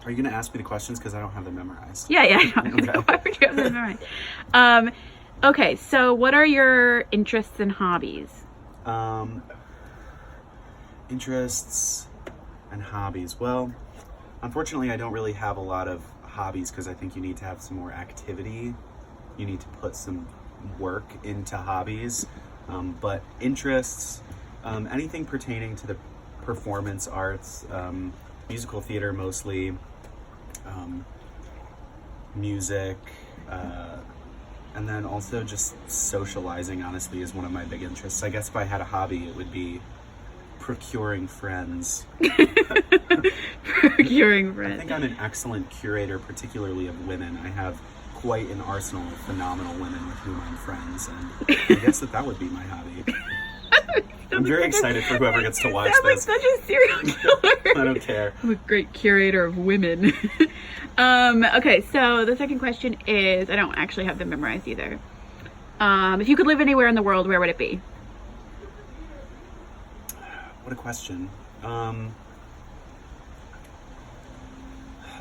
Are you going to ask me the questions? Because I don't have them memorized. Yeah. Okay. Why would you have them memorized? Okay, so what are your interests and hobbies? Interests and hobbies. Well, unfortunately, I don't really have a lot of hobbies because I think you need to have some more activity. You need to put some work into hobbies. But interests, anything pertaining to the performance arts, musical theater mostly, music, and then also just socializing, honestly, is one of my big interests. I guess if I had a hobby, it would be procuring friends. Procuring I friends. think I'm an excellent curator, particularly of women. I have quite an arsenal of phenomenal women with whom I'm friends, and I guess that would be my hobby. I'm very excited for whoever gets to watch Sounds this. like such a serial killer. I don't care. I'm a great curator of women. Okay, so the second question is, I don't actually have them memorized either. If you could live anywhere in the world, where would it be? What a question.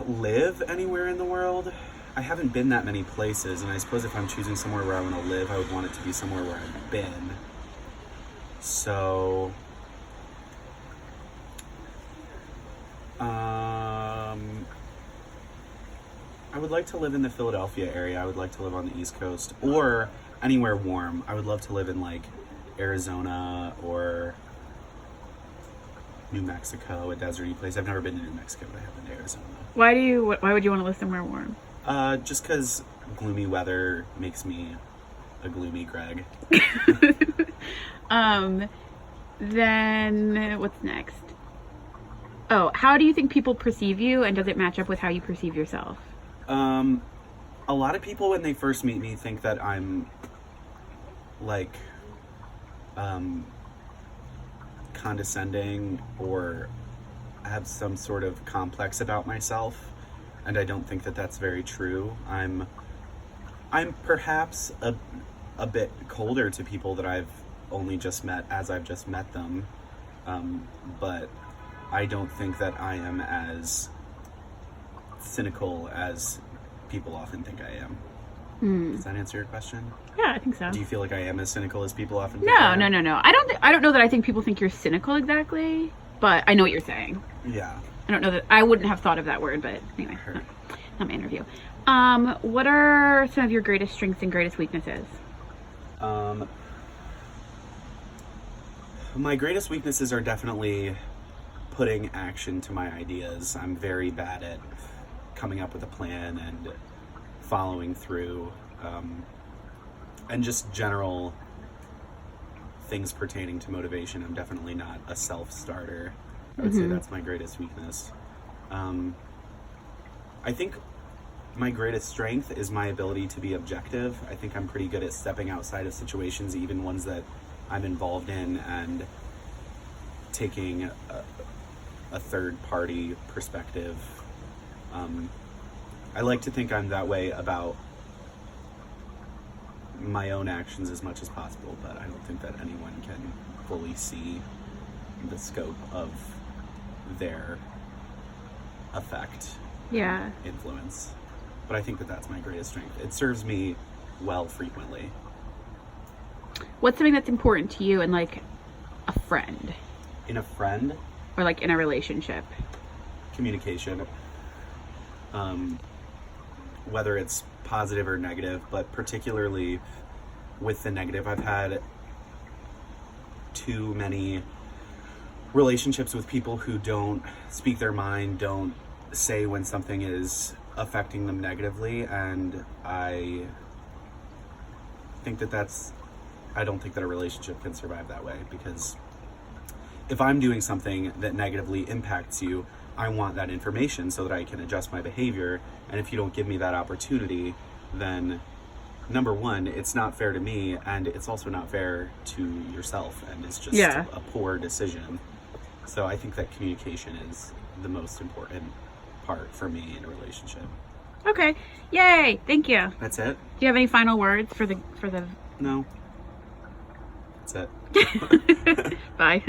Live anywhere in the world? I haven't been that many places, and I suppose if I'm choosing somewhere where I want to live, I would want it to be somewhere where I've been. So, I would like to live in the Philadelphia area. I would like to live on the East Coast or anywhere warm. I would love to live in like Arizona or New Mexico, a deserty place. I've never been to New Mexico, but I have been to Arizona. Why would you want to live somewhere warm? Just because gloomy weather makes me a gloomy Greg. Then what's next? Oh, how do you think people perceive you, and does it match up with how you perceive yourself? A lot of people when they first meet me think that I'm like condescending or have some sort of complex about myself, and I don't think that that's very true. I'm perhaps a bit colder to people that I've only just met as I've just met them, but I don't think that I am as cynical as people often think I am. Does that answer your question? Yeah, I think so. Do you feel like I am as cynical as people often think No. I am? No. I don't know that I think people think you're cynical exactly, but I know what you're saying. Yeah. I don't know that I wouldn't have thought of that word, but anyway, Heard. not my interview. What are some of your greatest strengths and greatest weaknesses? My greatest weaknesses are definitely putting action to my ideas. I'm very bad at coming up with a plan and following through, and just general things pertaining to motivation. I'm definitely not a self-starter. I would say that's my greatest weakness. I think my greatest strength is my ability to be objective. I think I'm pretty good at stepping outside of situations, even ones that I'm involved in, and taking a third-party perspective. I like to think I'm that way about my own actions as much as possible, but I don't think that anyone can fully see the scope of their effect, Yeah. influence. But I think that that's my greatest strength. It serves me well frequently. What's something that's important to you in like a friend In a friend, or like in a relationship? communication, whether it's positive or negative, but particularly with the negative, I've had too many relationships with people who don't speak their mind, don't say when something is affecting them negatively, and I think that I don't think that a relationship can survive that way, because if I'm doing something that negatively impacts you, I want that information so that I can adjust my behavior. And if you don't give me that opportunity, then number one, it's not fair to me, and it's also not fair to yourself, and it's just Yeah. a poor decision. So I think that communication is the most important part for me in a relationship. Okay. Yay. Thank you. That's it? Do you have any final words for the No. That's it. Bye.